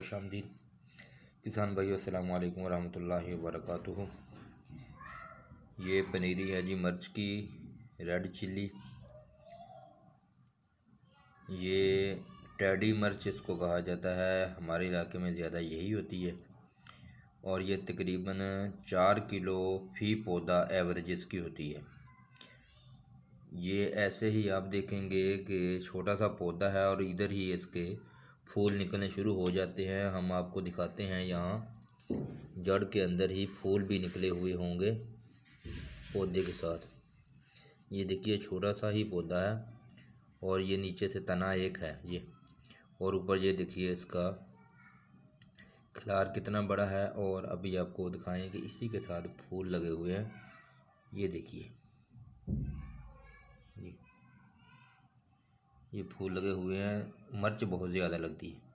खुशामदीद किसान भाइयों, अस्सलाम वालेकुम रहमतुल्लाहि व बरकातुहू। ये पनीरी है जी मिर्च की, रेड चिल्ली। ये टेडी मिर्च इसको कहा जाता है, हमारे इलाके में ज़्यादा यही होती है। और ये तकरीबन 4 किलो फी पौधा एवरेज इसकी होती है। ये ऐसे ही आप देखेंगे कि छोटा सा पौधा है और इधर ही इसके फूल निकलने शुरू हो जाते हैं। हम आपको दिखाते हैं, यहाँ जड़ के अंदर ही फूल भी निकले हुए होंगे पौधे के साथ। ये देखिए छोटा सा ही पौधा है और ये नीचे से तना एक है ये, और ऊपर ये देखिए इसका खिलार कितना बड़ा है। और अभी आपको दिखाएं कि इसी के साथ फूल लगे हुए हैं। ये देखिए ये फूल लगे हुए हैं। मिर्च बहुत ज़्यादा लगती है।